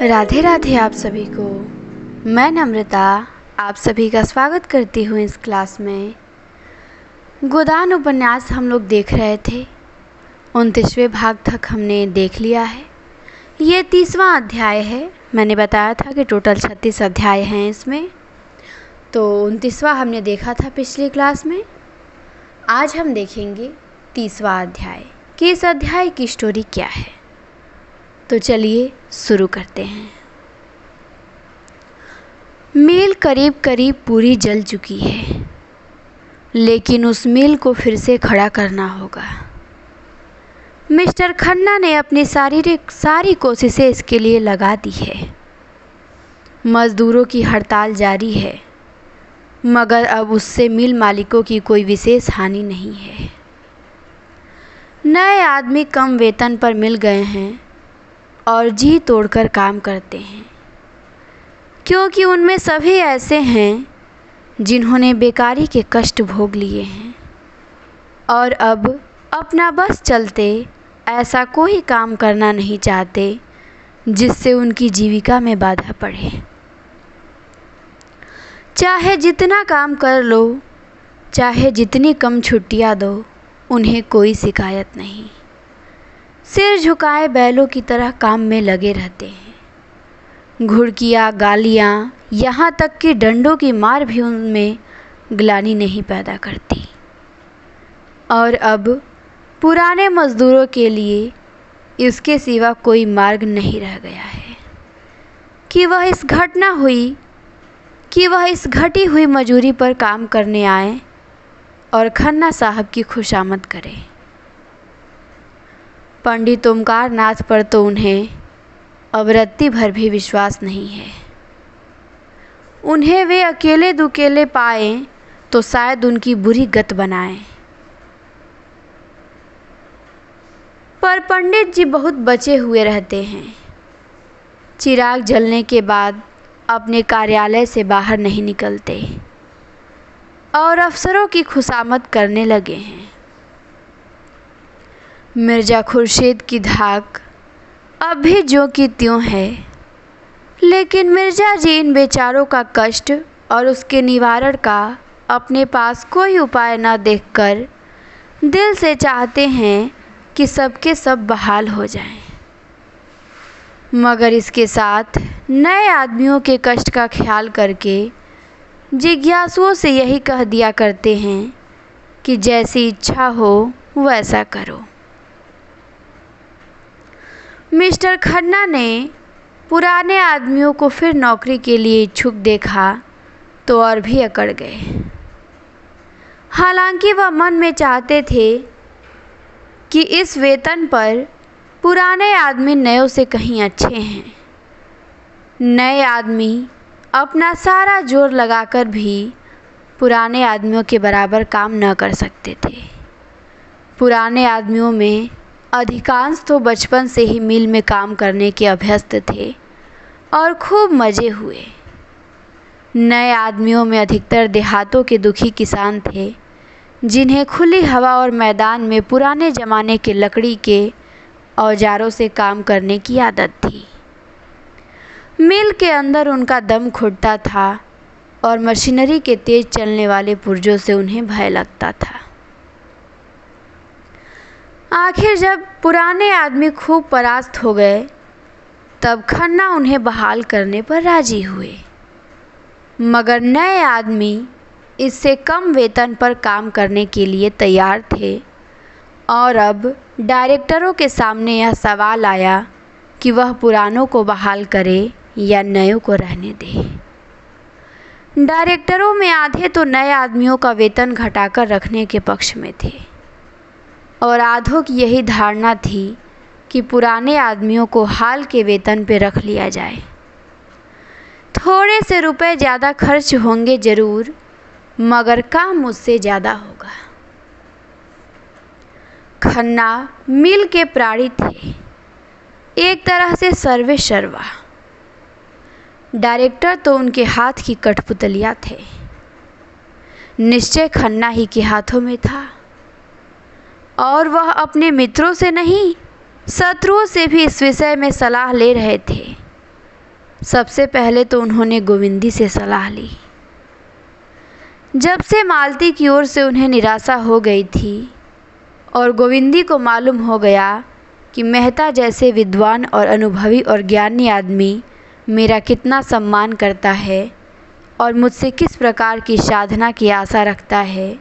राधे राधे आप सभी को। मैं नम्रता आप सभी का स्वागत करती हूँ इस क्लास में। गोदान उपन्यास हम लोग देख रहे थे। 29वें भाग तक हमने देख लिया है। ये 30वां अध्याय है। मैंने बताया था कि टोटल 36 अध्याय हैं इसमें, तो 29वां हमने देखा था पिछली क्लास में। आज हम देखेंगे 30वां अध्याय कि इस अध्याय की स्टोरी क्या है। तो चलिए शुरू करते हैं। मिल करीब करीब पूरी जल चुकी है, लेकिन उस मिल को फिर से खड़ा करना होगा। मिस्टर खन्ना ने अपनी सारी कोशिशें इसके लिए लगा दी है। मज़दूरों की हड़ताल जारी है, मगर अब उससे मिल मालिकों की कोई विशेष हानि नहीं है। नए आदमी कम वेतन पर मिल गए हैं और जी तोड़कर काम करते हैं, क्योंकि उनमें सभी ऐसे हैं जिन्होंने बेकारी के कष्ट भोग लिए हैं और अब अपना बस चलते ऐसा कोई काम करना नहीं चाहते जिससे उनकी जीविका में बाधा पड़े। चाहे जितना काम कर लो, चाहे जितनी कम छुट्टियां दो, उन्हें कोई शिकायत नहीं। सिर झुकाए बैलों की तरह काम में लगे रहते हैं। घुड़कियाँ, गालियाँ, यहाँ तक कि डंडों की मार भी उनमें ग्लानि नहीं पैदा करती। और अब पुराने मज़दूरों के लिए इसके सिवा कोई मार्ग नहीं रह गया है कि वह इस घटी हुई मजूरी पर काम करने आए और खन्ना साहब की खुशामद करें। पंडित ओमकार नाथ पर तो उन्हें अब रत्ती भर भी विश्वास नहीं है। उन्हें वे अकेले दुकेले पाएं तो शायद उनकी बुरी गत बनाएं। पर पंडित जी बहुत बचे हुए रहते हैं। चिराग जलने के बाद अपने कार्यालय से बाहर नहीं निकलते और अफसरों की खुशामद करने लगे हैं। मिर्ज़ा खुर्शीद की धाक अब भी ज्यों की त्यों है, लेकिन मिर्ज़ा जी इन बेचारों का कष्ट और उसके निवारण का अपने पास कोई उपाय न देखकर दिल से चाहते हैं कि सबके सब बहाल हो जाएं। मगर इसके साथ नए आदमियों के कष्ट का ख्याल करके जिज्ञासुओं से यही कह दिया करते हैं कि जैसी इच्छा हो वैसा करो। मिस्टर खन्ना ने पुराने आदमियों को फिर नौकरी के लिए इच्छुक देखा तो और भी अकड़ गए। हालांकि वह मन में चाहते थे कि इस वेतन पर पुराने आदमी नयों से कहीं अच्छे हैं। नए आदमी अपना सारा जोर लगाकर भी पुराने आदमियों के बराबर काम न कर सकते थे। पुराने आदमियों में अधिकांश तो बचपन से ही मिल में काम करने के अभ्यस्त थे और खूब मज़े हुए। नए आदमियों में अधिकतर देहातों के दुखी किसान थे, जिन्हें खुली हवा और मैदान में पुराने ज़माने के लकड़ी के औजारों से काम करने की आदत थी। मिल के अंदर उनका दम घुटता था और मशीनरी के तेज चलने वाले पुर्जों से उन्हें भय लगता था। आखिर जब पुराने आदमी खूब परास्त हो गए, तब खन्ना उन्हें बहाल करने पर राजी हुए। मगर नए आदमी इससे कम वेतन पर काम करने के लिए तैयार थे और अब डायरेक्टरों के सामने यह सवाल आया कि वह पुरानों को बहाल करे या नयों को रहने दे। डायरेक्टरों में आधे तो नए आदमियों का वेतन घटाकर रखने के पक्ष में थे और आधों की यही धारणा थी कि पुराने आदमियों को हाल के वेतन पे रख लिया जाए। थोड़े से रुपए ज़्यादा खर्च होंगे ज़रूर, मगर काम उससे ज़्यादा होगा। खन्ना मिल के प्राणी थे, एक तरह से सर्वे सर्वा। डायरेक्टर तो उनके हाथ की कठपुतलियाँ थे। निश्चय खन्ना ही के हाथों में था और वह अपने मित्रों से नहीं, शत्रुओं से भी इस विषय में सलाह ले रहे थे सबसे पहले तो उन्होंने गोविंदी से सलाह ली। जब से मालती की ओर से उन्हें निराशा हो गई थी और गोविंदी को मालूम हो गया कि मेहता जैसे विद्वान और अनुभवी और ज्ञानी आदमी मेरा कितना सम्मान करता है और मुझसे किस प्रकार की साधना की आशा रखता है,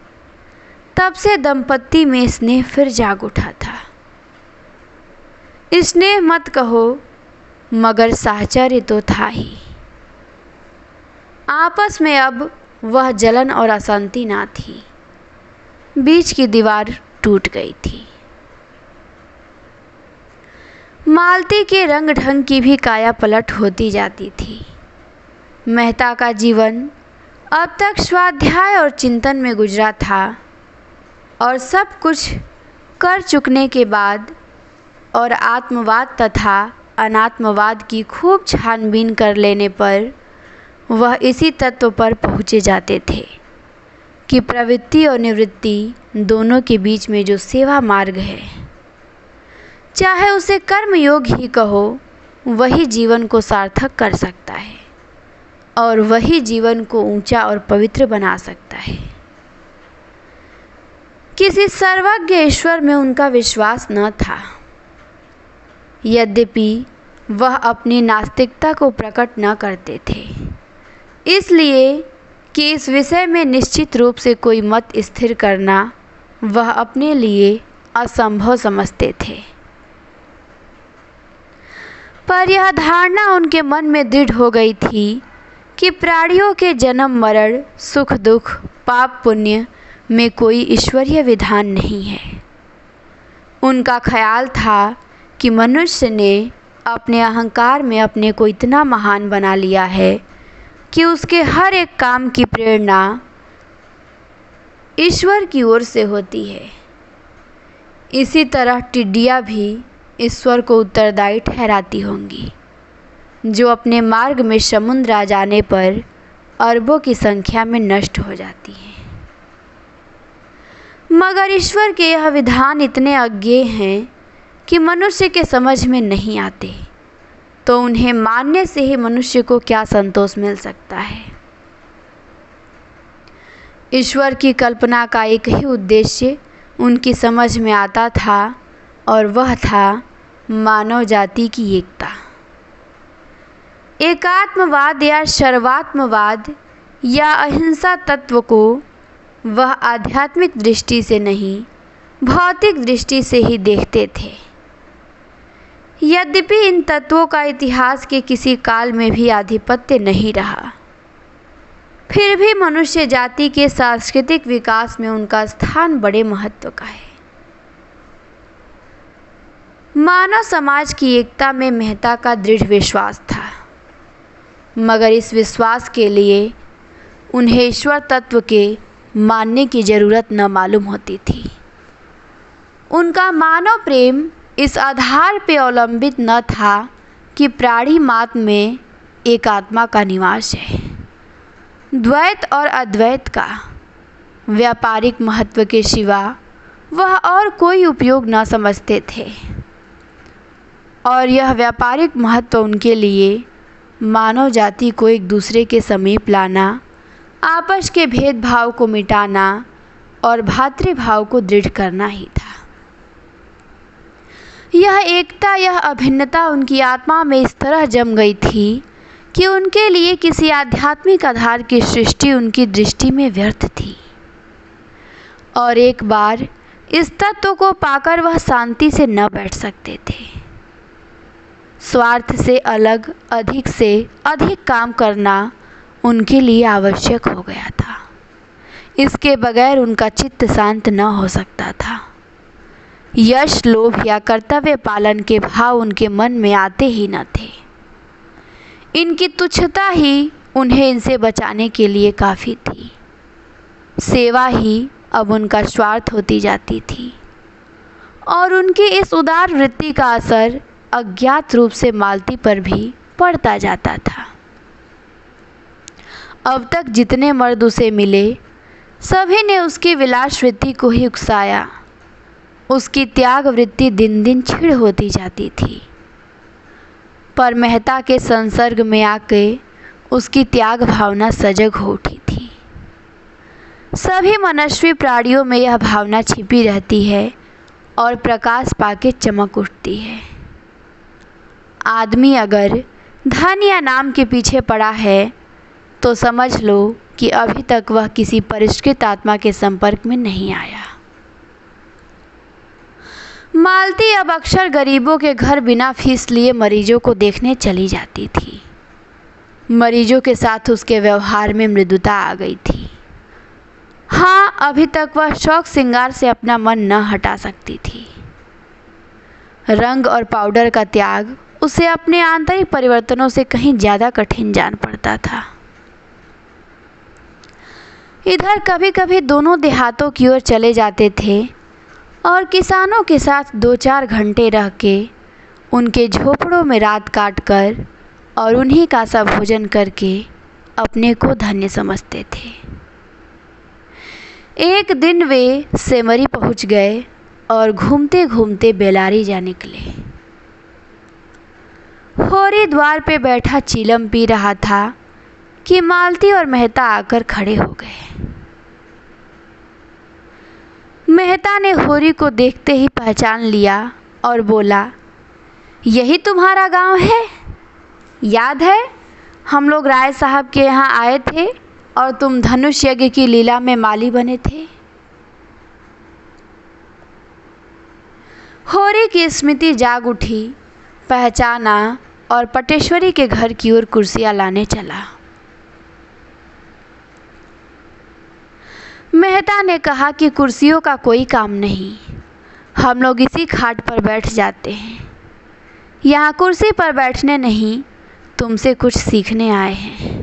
तब से दंपत्ति में स्नेह फिर जाग उठा था। स्नेह मत कहो, मगर साहचर्य तो था ही। आपस में अब वह जलन और अशांति ना थी, बीच की दीवार टूट गई थी। मालती के रंग ढंग की भी काया पलट होती जाती थी। मेहता का जीवन अब तक स्वाध्याय और चिंतन में गुजरा था और सब कुछ कर चुकने के बाद और आत्मवाद तथा अनात्मवाद की खूब छानबीन कर लेने पर वह इसी तत्व पर पहुँचे जाते थे कि प्रवृत्ति और निवृत्ति दोनों के बीच में जो सेवा मार्ग है, चाहे उसे कर्मयोग ही कहो, वही जीवन को सार्थक कर सकता है और वही जीवन को ऊंचा और पवित्र बना सकता है। किसी सर्वज्ञ ईश्वर में उनका विश्वास न था, यद्यपि वह अपनी नास्तिकता को प्रकट न करते थे, इसलिए कि इस विषय में निश्चित रूप से कोई मत स्थिर करना वह अपने लिए असंभव समझते थे। पर यह धारणा उनके मन में दृढ़ हो गई थी कि प्राणियों के जन्म मरण, सुख दुख, पाप पुण्य में कोई ईश्वरीय विधान नहीं है। उनका ख्याल था कि मनुष्य ने अपने अहंकार में अपने को इतना महान बना लिया है कि उसके हर एक काम की प्रेरणा ईश्वर की ओर से होती है। इसी तरह टिड्डियाँ भी ईश्वर को उत्तरदायी ठहराती होंगी, जो अपने मार्ग में समुद्र आ जाने पर अरबों की संख्या में नष्ट हो जाती हैं। मगर ईश्वर के यह विधान इतने अज्ञेय हैं कि मनुष्य के समझ में नहीं आते, तो उन्हें मानने से ही मनुष्य को क्या संतोष मिल सकता है। ईश्वर की कल्पना का एक ही उद्देश्य उनकी समझ में आता था और वह था मानव जाति की एकता। एकात्मवाद या सर्वात्मवाद या अहिंसा तत्व को वह आध्यात्मिक दृष्टि से नहीं, भौतिक दृष्टि से ही देखते थे। यद्यपि इन तत्वों का इतिहास के किसी काल में भी आधिपत्य नहीं रहा, फिर भी मनुष्य जाति के सांस्कृतिक विकास में उनका स्थान बड़े महत्व का है। मानव समाज की एकता में मेहता का दृढ़ विश्वास था, मगर इस विश्वास के लिए उन्हें ईश्वर तत्व के मानने की ज़रूरत न मालूम होती थी। उनका मानव प्रेम इस आधार पे अवलंबित न था कि प्राणी मात्र में एक आत्मा का निवास है। द्वैत और अद्वैत का व्यापारिक महत्व के सिवा वह और कोई उपयोग न समझते थे, और यह व्यापारिक महत्व उनके लिए मानव जाति को एक दूसरे के समीप लाना, आपस के भेदभाव को मिटाना और भातृभाव को दृढ़ करना ही था। यह एकता, यह अभिन्नता उनकी आत्मा में इस तरह जम गई थी कि उनके लिए किसी आध्यात्मिक आधार की सृष्टि उनकी दृष्टि में व्यर्थ थी। और एक बार इस तत्व को पाकर वह शांति से न बैठ सकते थे। स्वार्थ से अलग अधिक से अधिक काम करना उनके लिए आवश्यक हो गया था। इसके बगैर उनका चित्त शांत न हो सकता था। यश, लोभ या कर्तव्य पालन के भाव उनके मन में आते ही न थे। इनकी तुच्छता ही उन्हें इनसे बचाने के लिए काफ़ी थी। सेवा ही अब उनका स्वार्थ होती जाती थी और उनकी इस उदार वृत्ति का असर अज्ञात रूप से मालती पर भी पड़ता जाता था। अब तक जितने मर्द उसे मिले, सभी ने उसकी विलास वृत्ति को ही उकसाया। उसकी त्याग वृत्ति दिन दिन क्षीण होती जाती थी। पर मेहता के संसर्ग में आके उसकी त्याग भावना सजग हो उठी थी। सभी मनस्वी प्राणियों में यह भावना छिपी रहती है और प्रकाश पाके चमक उठती है। आदमी अगर धन या नाम के पीछे पड़ा है तो समझ लो कि अभी तक वह किसी परिष्कृत आत्मा के संपर्क में नहीं आया। मालती अब अक्सर गरीबों के घर बिना फीस लिए मरीजों को देखने चली जाती थी। मरीजों के साथ उसके व्यवहार में मृदुता आ गई थी। हाँ, अभी तक वह शौक श्रृंगार से अपना मन न हटा सकती थी। रंग और पाउडर का त्याग उसे अपने आंतरिक परिवर्तनों से कहीं ज़्यादा कठिन जान पड़ता था। इधर कभी कभी दोनों देहातों की ओर चले जाते थे और किसानों के साथ 2-4 घंटे रह के उनके झोपड़ों में रात काट कर और उन्हीं का सा भोजन करके अपने को धन्य समझते थे। एक दिन वे सेमरी पहुंच गए और घूमते घूमते बेलारी जा निकले। होरी द्वार पे बैठा चीलम पी रहा था कि मालती और मेहता आकर खड़े हो गए। मेहता ने होरी को देखते ही पहचान लिया और बोला, यही तुम्हारा गांव है? याद है हम लोग राय साहब के यहाँ आए थे और तुम धनुष यज्ञ की लीला में माली बने थे। होरी की स्मृति जाग उठी, पहचाना और पटेश्वरी के घर की ओर कुर्सियां लाने चला। मेहता ने कहा कि कुर्सियों का कोई काम नहीं, हम लोग इसी खाट पर बैठ जाते हैं। यहाँ कुर्सी पर बैठने नहीं, तुमसे कुछ सीखने आए हैं।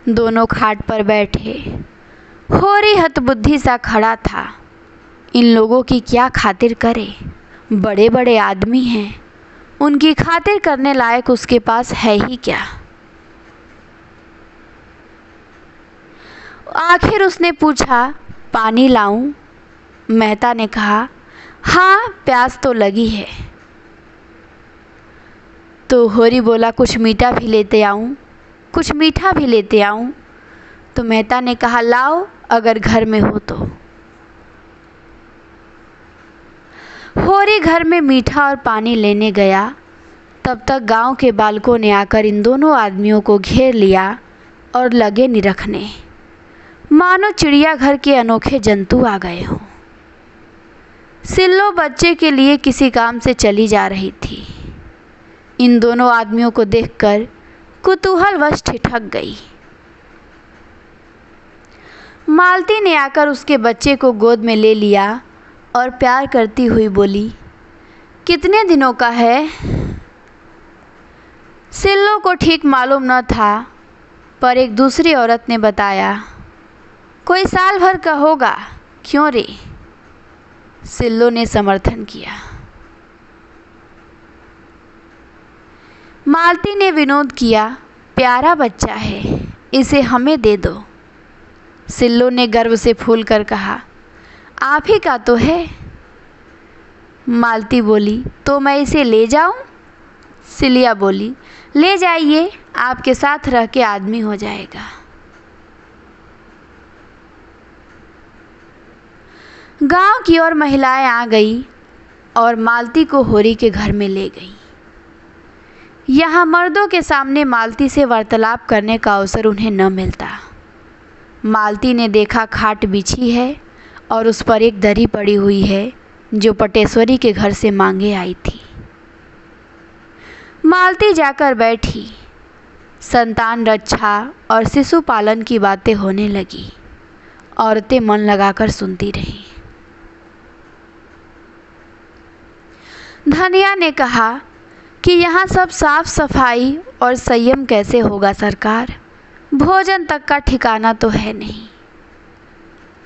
दोनों खाट पर बैठे। होरी हतबुद्धि सा खड़ा था। इन लोगों की क्या खातिर करे? बड़े बड़े आदमी हैं, उनकी खातिर करने लायक उसके पास है ही क्या? आखिर उसने पूछा, पानी लाऊं? मेहता ने कहा, हाँ, प्यास तो लगी है। तो होरी बोला, कुछ मीठा भी लेते आऊं? कुछ मीठा भी लेते आऊं? तो मेहता ने कहा, लाओ अगर घर में हो तो। होरी घर में मीठा और पानी लेने गया। तब तक गांव के बालकों ने आकर इन दोनों आदमियों को घेर लिया और लगे निरखने, मानो चिड़ियाघर के अनोखे जंतु आ गए हों। सिल्लो बच्चे के लिए किसी काम से चली जा रही थी। इन दोनों आदमियों को देखकर कुतूहलवश ठिठक गई। मालती ने आकर उसके बच्चे को गोद में ले लिया और प्यार करती हुई बोली, कितने दिनों का है? सिल्लो को ठीक मालूम न था, पर एक दूसरी औरत ने बताया, कोई साल भर का होगा। क्यों रे? सिल्लो ने समर्थन किया। मालती ने विनोद किया, प्यारा बच्चा है, इसे हमें दे दो। सिल्लो ने गर्व से फूल कर कहा, आप ही का तो है। मालती बोली, तो मैं इसे ले जाऊं? सिलिया बोली, ले जाइए, आपके साथ रह के आदमी हो जाएगा। गांव की ओर महिलाएं आ गई और मालती को होरी के घर में ले गई। यहाँ मर्दों के सामने मालती से वार्तालाप करने का अवसर उन्हें न मिलता। मालती ने देखा खाट बिछी है और उस पर एक दरी पड़ी हुई है जो पटेश्वरी के घर से मांगे आई थी। मालती जाकर बैठी। संतान रक्षा और शिशु पालन की बातें होने लगी। औरतें मन लगाकर सुनती रहीं। धनिया ने कहा कि यहाँ सब साफ सफाई और संयम कैसे होगा सरकार? भोजन तक का ठिकाना तो है नहीं।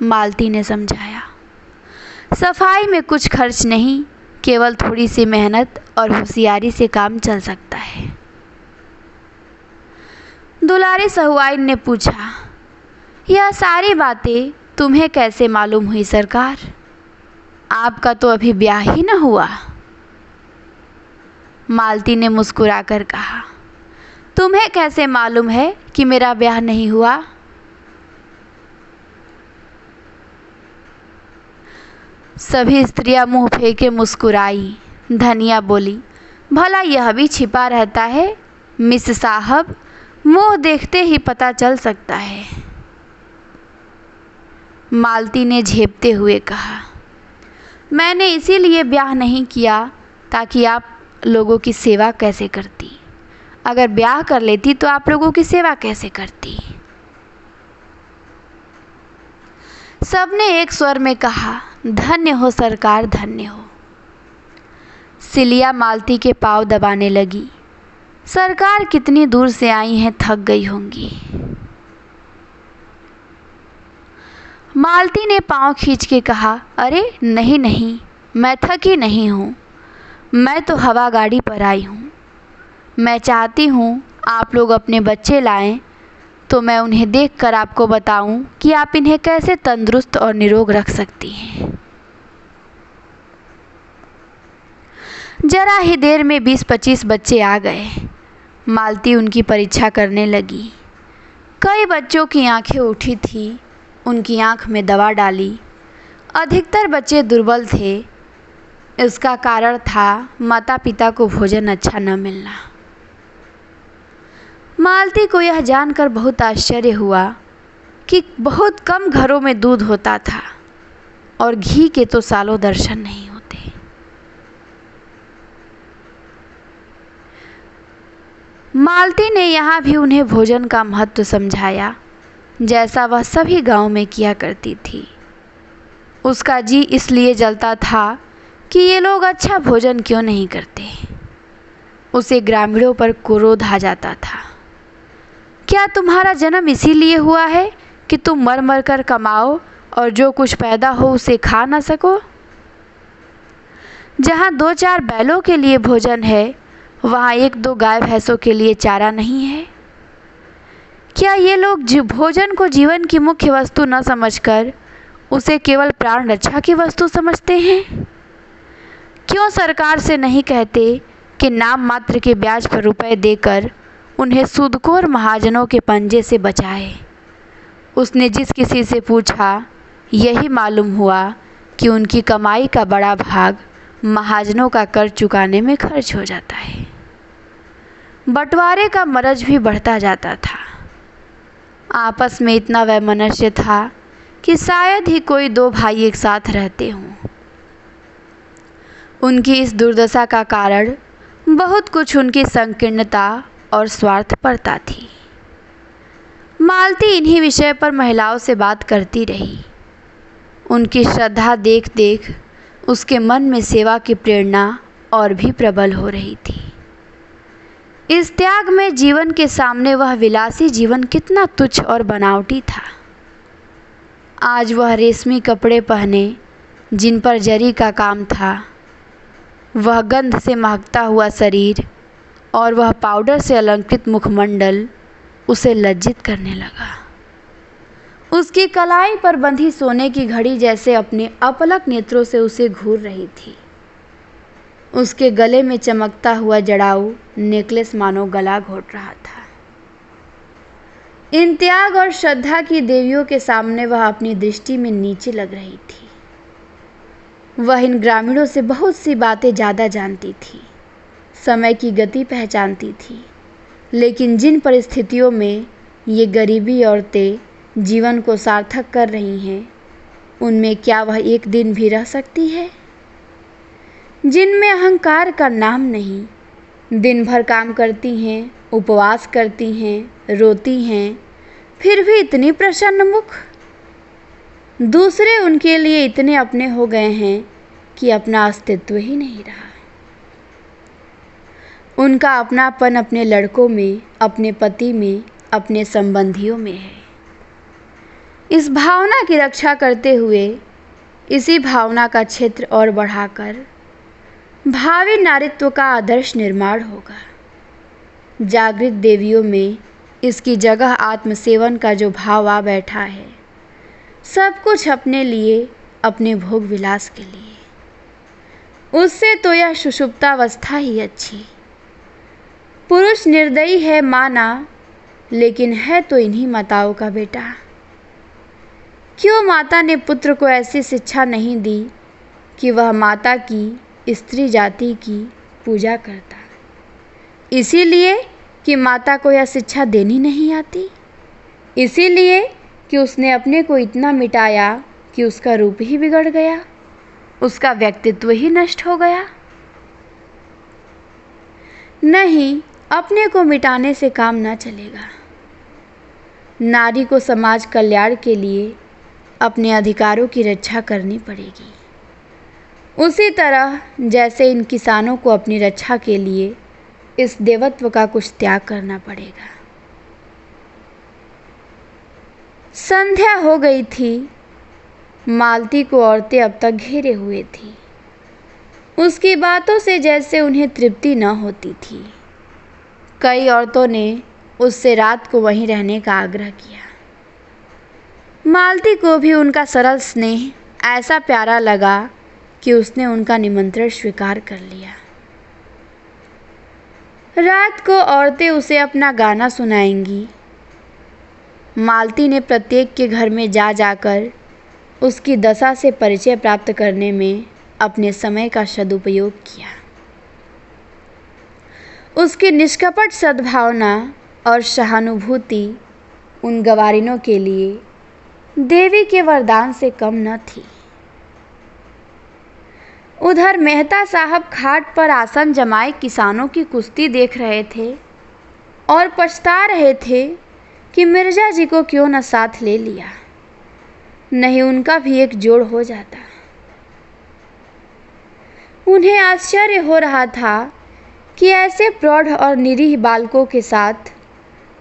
मालती ने समझाया, सफाई में कुछ खर्च नहीं, केवल थोड़ी सी मेहनत और होशियारी से काम चल सकता है। दुलारी सहुआइन ने पूछा, यह सारी बातें तुम्हें कैसे मालूम हुई सरकार? आपका तो अभी ब्याह ही न हुआ। मालती ने मुस्कुराकर कहा। तुम्हें कैसे मालूम है कि मेरा ब्याह नहीं हुआ? सभी स्त्रियां मुंह फेंके मुस्कुराई। धनिया बोली, भला यह भी छिपा रहता है मिस साहब, मुंह देखते ही पता चल सकता है। मालती ने झेपते हुए कहा, मैंने इसीलिए ब्याह नहीं किया ताकि आप लोगों की सेवा कैसे करती। अगर ब्याह कर लेती तो आप लोगों की सेवा कैसे करती? सबने एक स्वर में कहा, धन्य हो सरकार, धन्य हो। सिलिया मालती के पांव दबाने लगी। सरकार कितनी दूर से आई हैं, थक गई होंगी। मालती ने पांव खींच के कहा, अरे नहीं नहीं, मैं थकी नहीं हूँ, मैं तो हवा गाड़ी पर आई हूँ। मैं चाहती हूँ आप लोग अपने बच्चे लाएं तो मैं उन्हें देखकर आपको बताऊं कि आप इन्हें कैसे तंदुरुस्त और निरोग रख सकती हैं। जरा ही देर में 20-25 बच्चे आ गए। मालती उनकी परीक्षा करने लगी। कई बच्चों की आंखें उठी थी, उनकी आंख में दवा डाली। अधिकतर बच्चे दुर्बल थे। इसका कारण था माता पिता को भोजन अच्छा न मिलना। मालती को यह जानकर बहुत आश्चर्य हुआ कि बहुत कम घरों में दूध होता था और घी के तो सालों दर्शन नहीं होते। मालती ने यहाँ भी उन्हें भोजन का महत्व समझाया, जैसा वह सभी गांव में किया करती थी। उसका जी इसलिए जलता था कि ये लोग अच्छा भोजन क्यों नहीं करते। उसे ग्रामीणों पर क्रोध आ जाता था। क्या तुम्हारा जन्म इसीलिए हुआ है कि तुम मर मर कर कमाओ और जो कुछ पैदा हो उसे खा न सको? जहाँ 2-4 बैलों के लिए भोजन है, वहाँ 1-2 गाय भैंसों के लिए चारा नहीं है। क्या ये लोग भोजन को जीवन की मुख्य वस्तु न समझकर उसे केवल प्राण रक्षा की वस्तु समझते हैं? क्यों सरकार से नहीं कहते कि नाम मात्र के ब्याज पर रुपए देकर उन्हें सूदखोर महाजनों के पंजे से बचाए? उसने जिस किसी से पूछा, यही मालूम हुआ कि उनकी कमाई का बड़ा भाग महाजनों का कर्ज चुकाने में खर्च हो जाता है। बंटवारे का मरज भी बढ़ता जाता था। आपस में इतना वैमनस्य था कि शायद ही कोई 2 भाई एक साथ रहते हों। उनकी इस दुर्दशा का कारण बहुत कुछ उनकी संकीर्णता और स्वार्थपरता थी। मालती इन्हीं विषय पर महिलाओं से बात करती रही। उनकी श्रद्धा देख देख उसके मन में सेवा की प्रेरणा और भी प्रबल हो रही थी। इस त्याग में जीवन के सामने वह विलासी जीवन कितना तुच्छ और बनावटी था। आज वह रेशमी कपड़े पहने जिन पर जरी का काम था, वह गंध से महकता हुआ शरीर और वह पाउडर से अलंकृत मुखमंडल उसे लज्जित करने लगा। उसकी कलाई पर बंधी सोने की घड़ी जैसे अपने अपलक नेत्रों से उसे घूर रही थी। उसके गले में चमकता हुआ जड़ाऊ नेकलेस मानो गला घोट रहा था। इन त्याग और श्रद्धा की देवियों के सामने वह अपनी दृष्टि में नीचे लग रही थी। वह इन ग्रामीणों से बहुत सी बातें ज़्यादा जानती थी, समय की गति पहचानती थी, लेकिन जिन परिस्थितियों में ये गरीबी औरतें जीवन को सार्थक कर रही हैं, उनमें क्या वह एक दिन भी रह सकती है? जिनमें अहंकार का नाम नहीं, दिन भर काम करती हैं, उपवास करती हैं, रोती हैं, फिर भी इतनी प्रसन्न मुख। दूसरे उनके लिए इतने अपने हो गए हैं कि अपना अस्तित्व ही नहीं रहा। उनका अपनापन अपने लड़कों में, अपने पति में, अपने संबंधियों में है। इस भावना की रक्षा करते हुए इसी भावना का क्षेत्र और बढ़ाकर भावी नारीत्व का आदर्श निर्माण होगा। जागृत देवियों में इसकी जगह आत्मसेवन का जो भाव आ बैठा है, सब कुछ अपने लिए, अपने भोग विलास के लिए, उससे तो यह सुषुप्तावस्था ही अच्छी। पुरुष निर्दयी है माना, लेकिन है तो इन्हीं माताओं का बेटा। क्यों माता ने पुत्र को ऐसी शिक्षा नहीं दी कि वह माता की स्त्री जाति की पूजा करता? इसीलिए कि माता को यह शिक्षा देनी नहीं आती? इसीलिए कि उसने अपने को इतना मिटाया कि उसका रूप ही बिगड़ गया, उसका व्यक्तित्व ही नष्ट हो गया? नहीं, अपने को मिटाने से काम न चलेगा। नारी को समाज कल्याण के लिए अपने अधिकारों की रक्षा करनी पड़ेगी, उसी तरह जैसे इन किसानों को अपनी रक्षा के लिए इस देवत्व का कुछ त्याग करना पड़ेगा। संध्या हो गई थी। मालती को औरतें अब तक घेरे हुए थी। उसकी बातों से जैसे उन्हें तृप्ति न होती थी। कई औरतों ने उससे रात को वहीं रहने का आग्रह किया। मालती को भी उनका सरल स्नेह ऐसा प्यारा लगा कि उसने उनका निमंत्रण स्वीकार कर लिया। रात को औरतें उसे अपना गाना सुनाएंगी। मालती ने प्रत्येक के घर में जा जाकर उसकी दशा से परिचय प्राप्त करने में अपने समय का सदुपयोग किया। उसकी निष्कपट सद्भावना और सहानुभूति उन गवारिनों के लिए देवी के वरदान से कम न थी। उधर मेहता साहब खाट पर आसन जमाए किसानों की कुश्ती देख रहे थे और पछता रहे थे कि मिर्जा जी को क्यों न साथ ले लिया, नहीं उनका भी एक जोड़ हो जाता। उन्हें आश्चर्य हो रहा था कि ऐसे प्रौढ़ और निरीह बालकों के साथ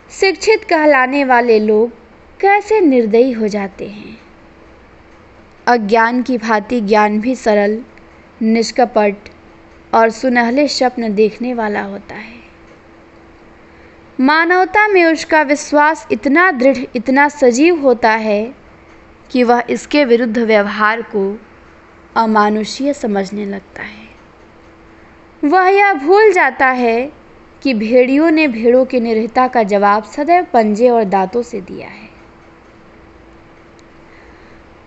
शिक्षित कहलाने वाले लोग कैसे निर्दयी हो जाते हैं। अज्ञान की भांति ज्ञान भी सरल, निष्कपट और सुनहले स्वप्न देखने वाला होता है। मानवता में उसका विश्वास इतना दृढ़, इतना सजीव होता है कि वह इसके विरुद्ध व्यवहार को अमानुषीय समझने लगता है। वह यह भूल जाता है कि भेड़ियों ने भेड़ों की निरीहता का जवाब सदैव पंजे और दांतों से दिया है।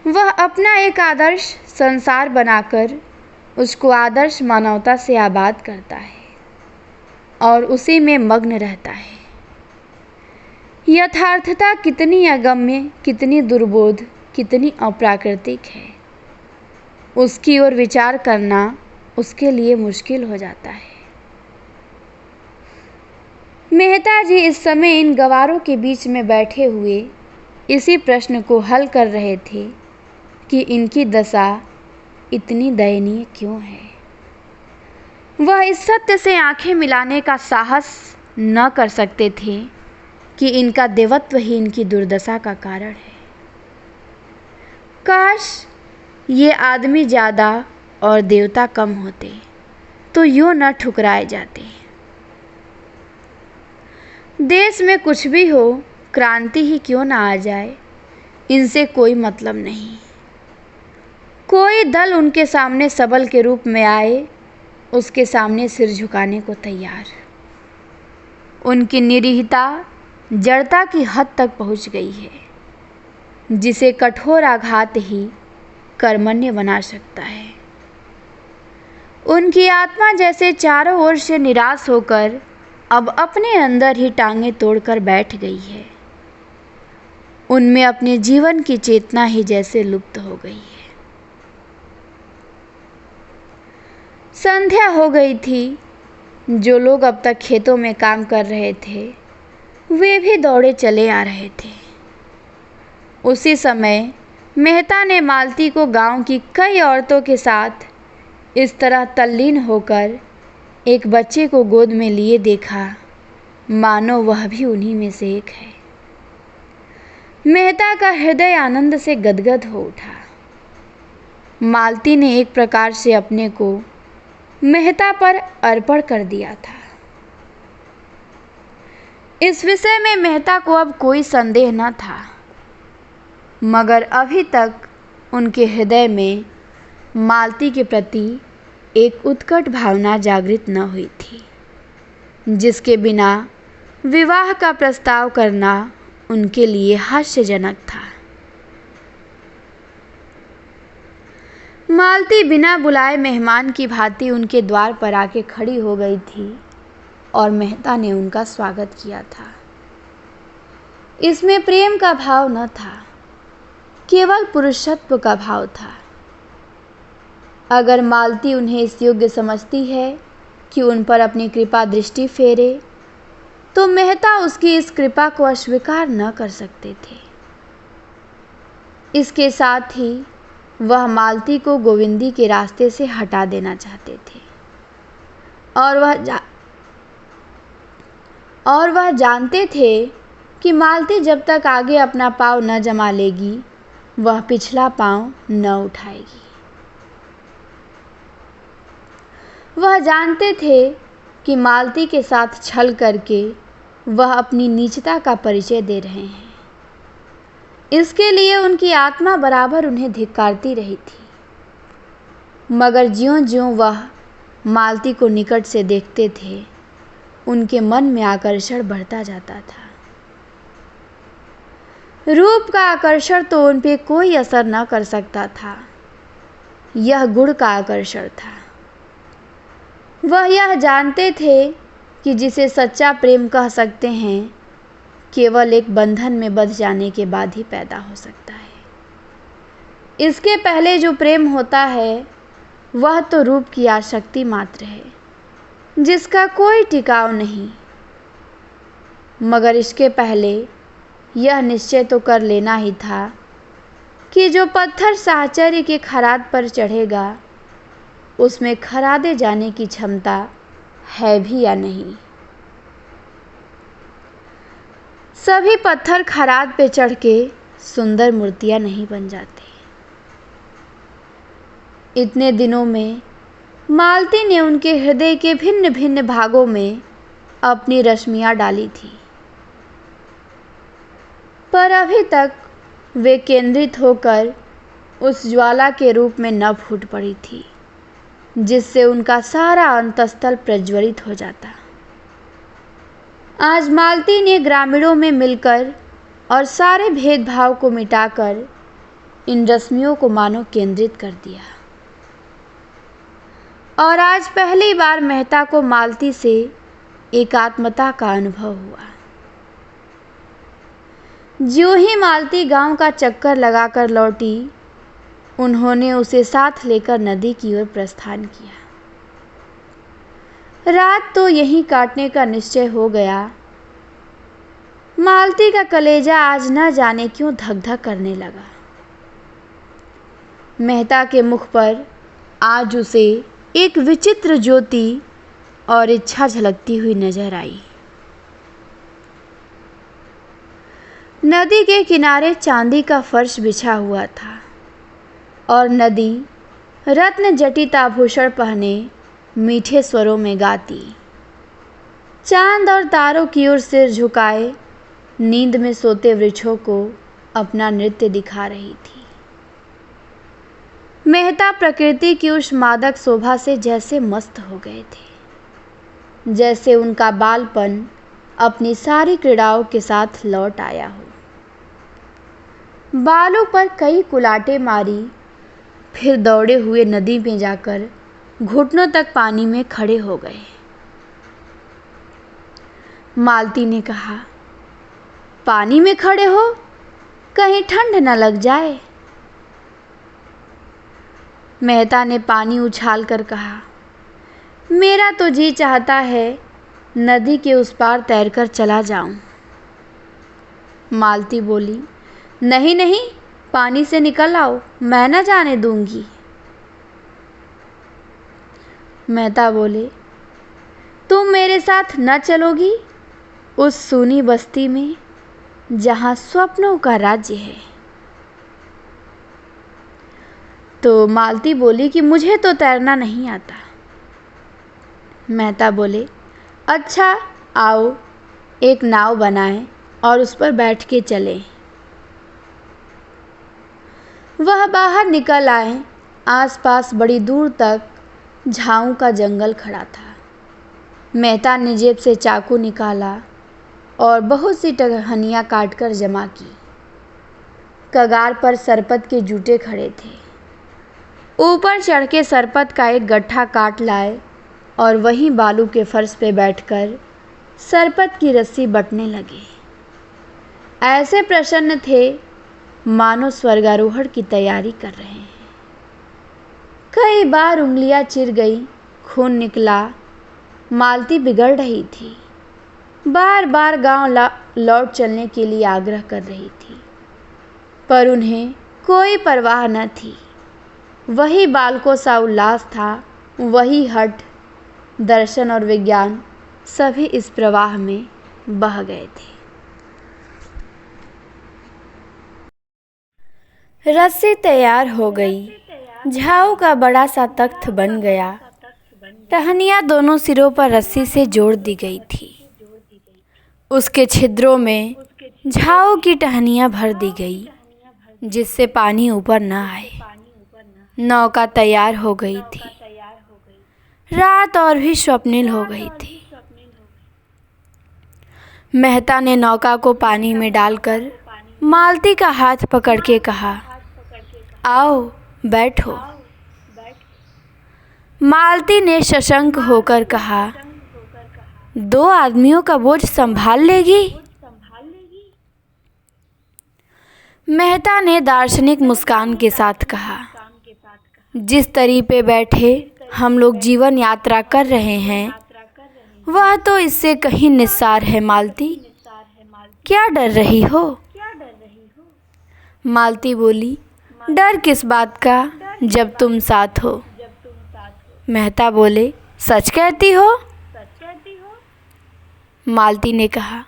वह अपना एक आदर्श संसार बनाकर उसको आदर्श मानवता से आबाद करता है और उसी में मग्न रहता है। यथार्थता कितनी अगम्य, कितनी दुर्बोध, कितनी अप्राकृतिक है, उसकी ओर विचार करना उसके लिए मुश्किल हो जाता है। मेहता जी इस समय इन गवारों के बीच में बैठे हुए इसी प्रश्न को हल कर रहे थे कि इनकी दशा इतनी दयनीय क्यों है। वह इस सत्य से आंखें मिलाने का साहस न कर सकते थे कि इनका देवत्व ही इनकी दुर्दशा का कारण है। काश ये आदमी ज़्यादा और देवता कम होते तो यूं न ठुकराए जाते। देश में कुछ भी हो, क्रांति ही क्यों ना आ जाए, इनसे कोई मतलब नहीं। कोई दल उनके सामने सबल के रूप में आए, उसके सामने सिर झुकाने को तैयार। उनकी निरीहता जड़ता की हद तक पहुंच गई है, जिसे कठोर आघात ही कर्मण्य बना सकता है। उनकी आत्मा जैसे चारों ओर से निराश होकर अब अपने अंदर ही टांगें तोड़कर बैठ गई है। उनमें अपने जीवन की चेतना ही जैसे लुप्त हो गई है। संध्या हो गई थी। जो लोग अब तक खेतों में काम कर रहे थे वे भी दौड़े चले आ रहे थे। उसी समय मेहता ने मालती को गांव की कई औरतों के साथ इस तरह तल्लीन होकर एक बच्चे को गोद में लिए देखा मानो वह भी उन्हीं में से एक है। मेहता का हृदय आनंद से गदगद हो उठा। मालती ने एक प्रकार से अपने को मेहता पर अर्पण कर दिया था। इस विषय में मेहता को अब कोई संदेह न था, मगर अभी तक उनके हृदय में मालती के प्रति एक उत्कट भावना जागृत न हुई थी। जिसके बिना विवाह का प्रस्ताव करना उनके लिए हास्यजनक था। मालती बिना बुलाए मेहमान की भांति उनके द्वार पर आके खड़ी हो गई थी और मेहता ने उनका स्वागत किया था। इसमें प्रेम का भाव न था, केवल पुरुषत्व का भाव था। अगर मालती उन्हें इस योग्य समझती है कि उन पर अपनी कृपा दृष्टि फेरे, तो मेहता उसकी इस कृपा को अस्वीकार न कर सकते थे। इसके साथ ही वह मालती को गोविंदी के रास्ते से हटा देना चाहते थे और वह जानते थे कि मालती जब तक आगे अपना पाँव न जमा लेगी, वह पिछला पाँव न उठाएगी। वह जानते थे कि मालती के साथ छल करके वह अपनी नीचता का परिचय दे रहे हैं। इसके लिए उनकी आत्मा बराबर उन्हें धिक्कारती रही थी, मगर ज्यों-ज्यों वह मालती को निकट से देखते थे, उनके मन में आकर्षण बढ़ता जाता था। रूप का आकर्षण तो उन पे कोई असर न कर सकता था, यह गुण का आकर्षण था। वह यह जानते थे कि जिसे सच्चा प्रेम कह सकते हैं, केवल एक बंधन में बंध जाने के बाद ही पैदा हो सकता है। इसके पहले जो प्रेम होता है, वह तो रूप की आसक्ति मात्र है, जिसका कोई टिकाव नहीं। मगर इसके पहले यह निश्चय तो कर लेना ही था कि जो पत्थर साहचर्य के खराद पर चढ़ेगा, उसमें खरादे जाने की क्षमता है भी या नहीं। सभी पत्थर खराद पे चढ़ के सुंदर मूर्तियां नहीं बन जाते। इतने दिनों में मालती ने उनके हृदय के भिन्न भिन्न भागों में अपनी रश्मियां डाली थी, पर अभी तक वे केंद्रित होकर उस ज्वाला के रूप में न फूट पड़ी थी, जिससे उनका सारा अंतस्थल प्रज्वलित हो जाता। आज मालती ने ग्रामीणों में मिलकर और सारे भेदभाव को मिटाकर इन रश्मियों को मानो केंद्रित कर दिया। और आज पहली बार मेहता को मालती से एकात्मता का अनुभव हुआ। ज्यों ही मालती गांव का चक्कर लगाकर लौटी, उन्होंने उसे साथ लेकर नदी की ओर प्रस्थान किया। रात तो यहीं काटने का निश्चय हो गया। मालती का कलेजा आज न जाने क्यों धक धक करने लगा। मेहता के मुख पर आज उसे एक विचित्र ज्योति और इच्छा झलकती हुई नजर आई। नदी के किनारे चांदी का फर्श बिछा हुआ था और नदी रत्न जटित आभूषण पहने मीठे स्वरों में गाती, चांद और तारों की ओर सिर झुकाए नींद में सोते वृक्षों को अपना नृत्य दिखा रही थी। मेहता प्रकृति की उस मादक शोभा से जैसे मस्त हो गए थे, जैसे उनका बालपन अपनी सारी क्रीड़ाओं के साथ लौट आया हो। बालों पर कई कुलाटे मारी, फिर दौड़े हुए नदी में जाकर घुटनों तक पानी में खड़े हो गए। मालती ने कहा, पानी में खड़े हो, कहीं ठंड न लग जाए। मेहता ने पानी उछाल कर कहा, मेरा तो जी चाहता है नदी के उस पार तैरकर चला जाऊं। मालती बोली, नहीं नहीं, पानी से निकल आओ, मैं न जाने दूंगी। मेहता बोले, तुम मेरे साथ न चलोगी उस सूनी बस्ती में जहां स्वप्नों का राज्य है? तो मालती बोली कि मुझे तो तैरना नहीं आता। मेहता बोले, अच्छा आओ, एक नाव बनाएं और उस पर बैठ के चलें। वह बाहर निकल आए। आसपास बड़ी दूर तक झाऊ का जंगल खड़ा था। मेहता ने जेब से चाकू निकाला और बहुत सी टहनियाँ काटकर जमा की। कगार पर सरपत के जूते खड़े थे। ऊपर चढ़ के सरपत का एक गट्ठा काट लाए और वहीं बालू के फर्श पे बैठकर सरपत की रस्सी बटने लगे। ऐसे प्रसन्न थे मानो स्वर्गारोहण की तैयारी कर रहे हैं। कई बार उंगलियां चिर गई, खून निकला। मालती बिगड़ रही थी, बार बार गांव लौट चलने के लिए आग्रह कर रही थी, पर उन्हें कोई परवाह न थी। वही बालकों सा उल्लास था, वही हठ, दर्शन और विज्ञान सभी इस प्रवाह में बह गए थे। रस्सी तैयार हो गई। झाऊ का बड़ा सा तख्त बन गया। टहनियाँ दोनों सिरों पर रस्सी से जोड़ दी गई थी। उसके छिद्रों में झाऊ की टहनियाँ भर दी गई, जिससे पानी ऊपर न आए। नौका तैयार हो गई थी। रात और भी स्वप्निल हो गई थी। मेहता ने नौका को पानी में डालकर मालती का हाथ पकड़ के कहा, आओ बैठो। मालती ने सशंक होकर कहा, 2 आदमियों का बोझ संभाल लेगी? मेहता ने दार्शनिक मुस्कान के साथ कहा, जिस तरी पे बैठे हम लोग जीवन यात्रा कर रहे हैं, वह तो इससे कहीं निस्सार है। मालती, क्या डर रही हो? मालती बोली, डर किस बात का जब तुम साथ हो। मेहता बोले, सच कहती हो? मालती ने कहा,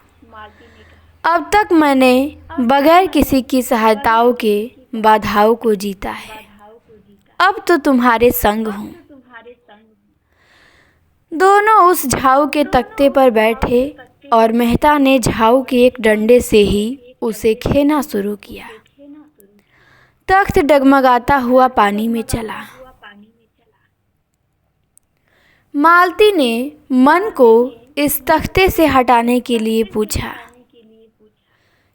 अब तक मैंने बगैर किसी की सहायताओं के बाधाओं को जीता है। अब तो तुम्हारे संग हूँ। दोनों उस झाऊ के तख्ते पर बैठे और मेहता ने झाऊ के एक डंडे से ही उसे खेना शुरू किया। तख्त डगमगाता हुआ पानी में चला। मालती ने मन को इस तख्ते से हटाने के लिए पूछा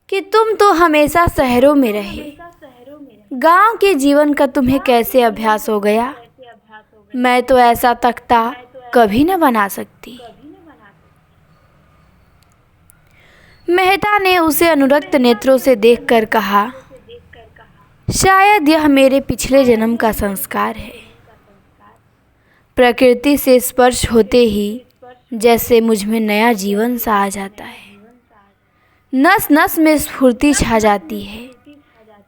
कि तुम तो हमेशा शहरों में रहे, गांव के जीवन का तुम्हें कैसे अभ्यास हो गया? मैं तो ऐसा तख्ता कभी न बना सकती। मेहता ने उसे अनुरक्त नेत्रों से देखकर कहा, शायद यह मेरे पिछले जन्म का संस्कार है। प्रकृति से स्पर्श होते ही जैसे मुझ में नया जीवन सा आ जाता है। नस नस में स्फूर्ति छा जाती है।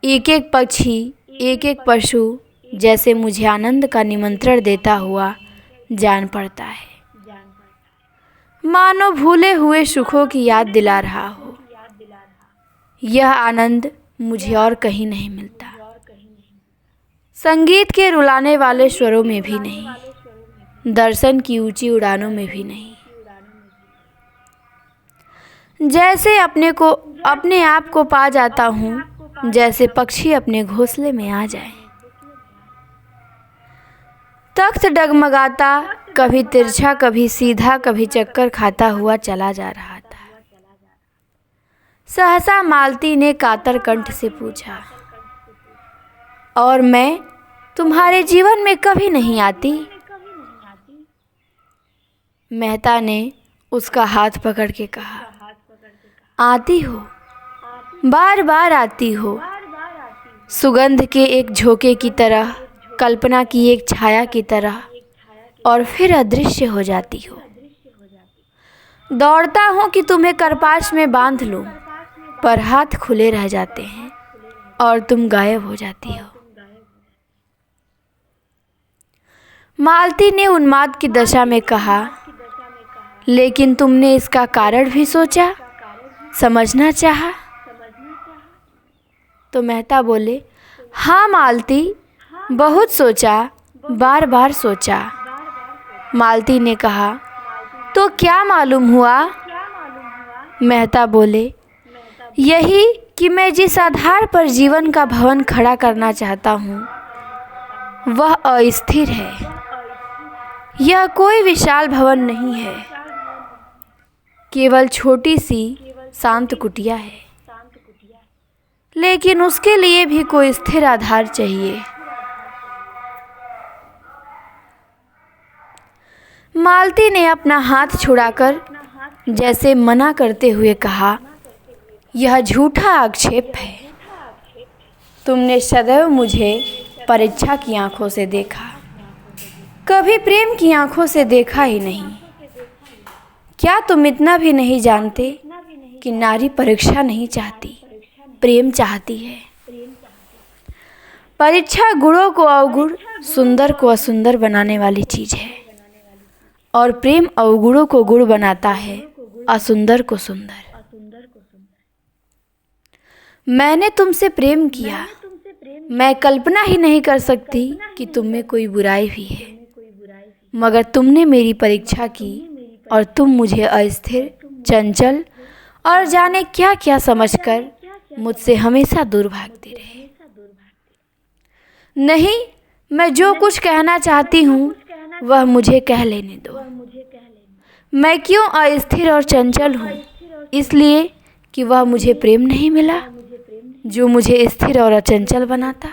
एक एक पक्षी, एक एक पशु जैसे मुझे आनंद का निमंत्रण देता हुआ जान पड़ता है, मानो भूले हुए सुखों की याद दिला रहा हो। यह आनंद मुझे और कहीं नहीं मिलता, संगीत के रुलाने वाले स्वरों में भी नहीं, दर्शन की ऊंची उड़ानों में भी नहीं। जैसे अपने आप को पा जाता हूँ, जैसे पक्षी अपने घोंसले में आ जाए। तख्त डगमगाता, कभी तिरछा, कभी सीधा, कभी चक्कर खाता हुआ चला जा रहा था। सहसा मालती ने कातर कंठ से पूछा, और मैं तुम्हारे जीवन में कभी नहीं आती? मेहता ने उसका हाथ पकड़ के कहा, आती हो, बार बार आती हो। सुगंध के एक झोंके की तरह, कल्पना की एक छाया की तरह, और फिर अदृश्य हो जाती हो। दौड़ता हूँ कि तुम्हें करपास में बांध लूँ, पर हाथ खुले रह जाते हैं और तुम गायब हो जाती हो। मालती ने उन्माद की दशा में कहा, लेकिन तुमने इसका कारण भी सोचा, समझना चाहा? तो मेहता बोले, हाँ मालती, बहुत सोचा, बार बार सोचा। मालती ने कहा, तो क्या मालूम हुआ? मेहता बोले, यही कि मैं जिस आधार पर जीवन का भवन खड़ा करना चाहता हूँ, वह अस्थिर है। यह कोई विशाल भवन नहीं है, केवल छोटी सी शांत कुटिया है, लेकिन उसके लिए भी कोई स्थिर आधार चाहिए। मालती ने अपना हाथ छुड़ाकर जैसे मना करते हुए कहा, यह झूठा आक्षेप है। तुमने सदैव मुझे परीक्षा की आंखों से देखा, कभी प्रेम की आंखों से देखा ही नहीं। क्या तुम इतना भी नहीं जानते कि नारी परीक्षा नहीं चाहती, प्रेम चाहती है। परीक्षा गुणों को अवगुण, सुंदर को असुंदर बनाने वाली चीज है, और प्रेम अवगुणों को गुण बनाता है, असुंदर को सुंदर। मैंने तुमसे प्रेम किया, मैं कल्पना ही नहीं कर सकती कि तुम में कोई बुराई भी है, मगर तुमने मेरी परीक्षा की और तुम मुझे अस्थिर, चंचल और जाने क्या क्या समझकर मुझसे हमेशा दूर भागते रहे। नहीं, मैं जो कुछ कहना चाहती हूँ वह मुझे कह लेने दो। मैं क्यों अस्थिर और चंचल हूँ? इसलिए कि वह मुझे प्रेम नहीं मिला जो मुझे स्थिर और अचंचल बनाता।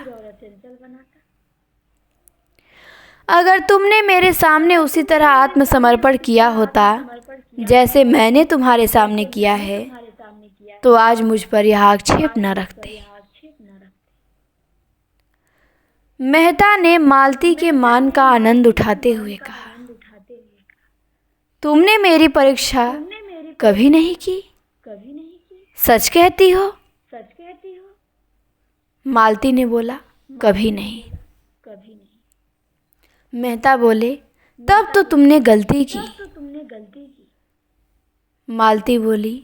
अगर तुमने मेरे सामने उसी तरह आत्मसमर्पण किया होता जैसे मैंने तुम्हारे सामने किया है, तो आज मुझ पर यह आक्षेप न रखते। मेहता ने मालती के मान का आनंद उठाते हुए कहा, तुमने मेरी परीक्षा कभी नहीं की? सच कहती हो? मालती ने बोला, कभी नहीं। मेहता बोले, तब तो तुमने गलती की। मालती बोली,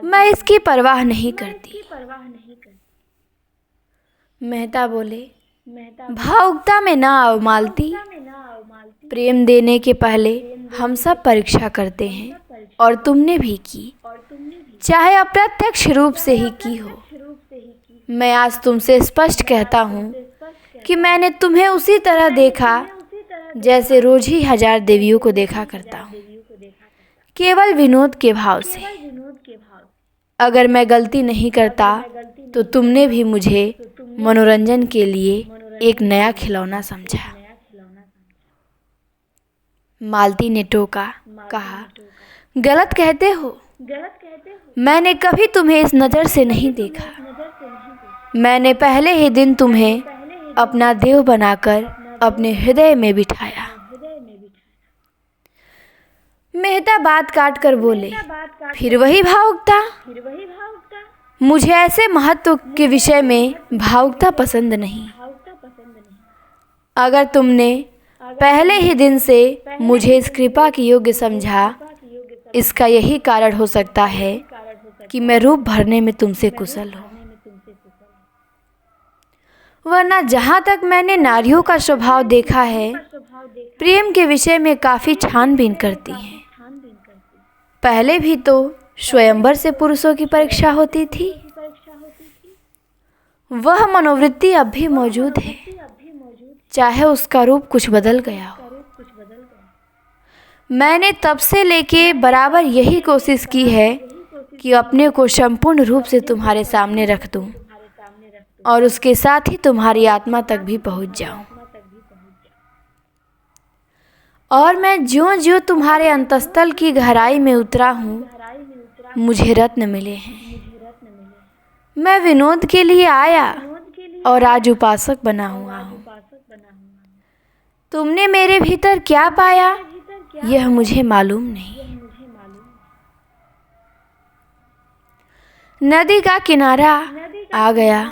मैं इसकी परवाह नहीं करती। मेहता बोले, भावुकता में ना आओ मालती। प्रेम देने के पहले हम सब परीक्षा करते हैं, और तुमने भी की, चाहे अप्रत्यक्ष रूप से ही की हो। मैं आज तुमसे स्पष्ट कहता हूँ कि मैंने तुम्हें उसी तरह देखा जैसे रोज ही 1000 देवियों को देखा करता हूँ, केवल विनोद के भाव से। अगर मैं गलती नहीं करता तो तुमने भी मुझे मनोरंजन के लिए एक नया खिलौना समझा। मालती ने टोका, कहा, गलत कहते हो। मैंने कभी तुम्हें इस नज़र से नहीं देखा। मैंने पहले ही दिन तुम्हें अपना देव बनाकर अपने हृदय में बिठाया। मेहता बात काट कर बोले, फिर वही भावुकता? मुझे ऐसे महत्व के विषय में भावुकता पसंद नहीं। अगर तुमने पहले ही दिन से मुझे इस कृपा की योग्य समझा, इसका यही कारण हो सकता है कि मैं रूप भरने में तुमसे कुशल हूँ। वरना जहाँ तक मैंने नारियों का स्वभाव देखा है, प्रेम के विषय में काफ़ी छानबीन करती हैं। पहले भी तो स्वयंवर से पुरुषों की परीक्षा होती थी। वह मनोवृत्ति अब भी मौजूद है, चाहे उसका रूप कुछ बदल गया हो। मैंने तब से लेके बराबर यही कोशिश की है कि अपने को संपूर्ण रूप से तुम्हारे सामने रख दूं, और उसके साथ ही तुम्हारी आत्मा तक भी पहुंच जाऊं। और मैं ज्यों-ज्यों तुम्हारे अंतस्थल की गहराई में उतरा हूँ, मुझे रत्न मिले हैं। मैं विनोद के लिए आया और आज उपासक बना हुआ हूँ। तुमने मेरे भीतर क्या पाया, यह मुझे मालूम नहीं। नदी का किनारा आ गया।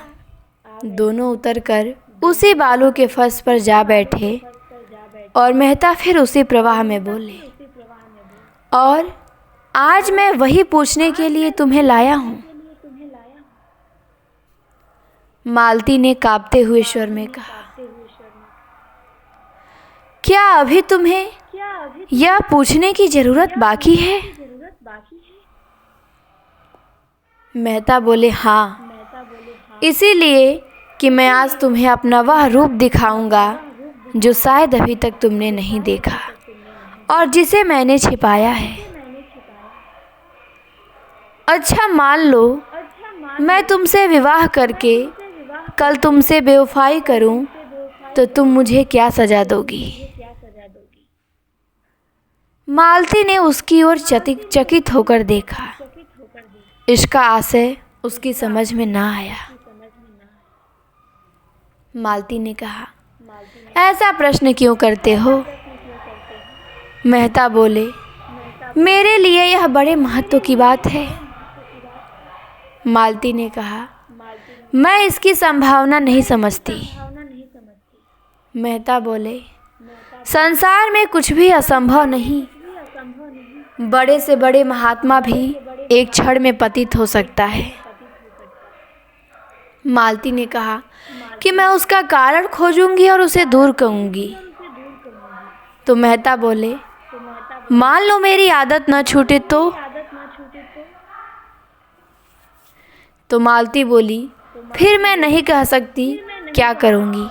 दोनों उतरकर उसी बालू के फर्श पर जा बैठे, और मेहता फिर उसी प्रवाह में बोले, और आज मैं वही पूछने के लिए तुम्हें लाया हूँ। मालती ने कांपते हुए स्वर में कहा, क्या अभी तुम्हें यह पूछने की जरूरत बाकी है? मेहता बोले, हाँ, इसीलिए कि मैं आज तुम्हें अपना वह रूप दिखाऊंगा जो शायद अभी तक तुमने नहीं देखा और जिसे मैंने छिपाया है। अच्छा मान लो मैं तुमसे विवाह करके कल तुमसे बेवफाई करूं तो तुम मुझे क्या सजा दोगी? मालती ने उसकी ओर चकित होकर देखा। इसका आशय उसकी समझ में ना आया। मालती ने कहा, ऐसा प्रश्न क्यों करते हो? मेहता बोले, मेरे लिए यह बड़े महत्व की बात है। मालती ने कहा, मैं इसकी संभावना नहीं समझती। मेहता बोले, संसार में कुछ भी असंभव नहीं। बड़े से बड़े महात्मा भी एक क्षण में पतित हो सकता है। मालती ने कहा कि मैं उसका कारण खोजूंगी और उसे दूर करूंगी। तो मेहता बोले, मान लो मेरी आदत न छूटे तो मालती बोली, फिर मैं नहीं कह सकती क्या करूंगी,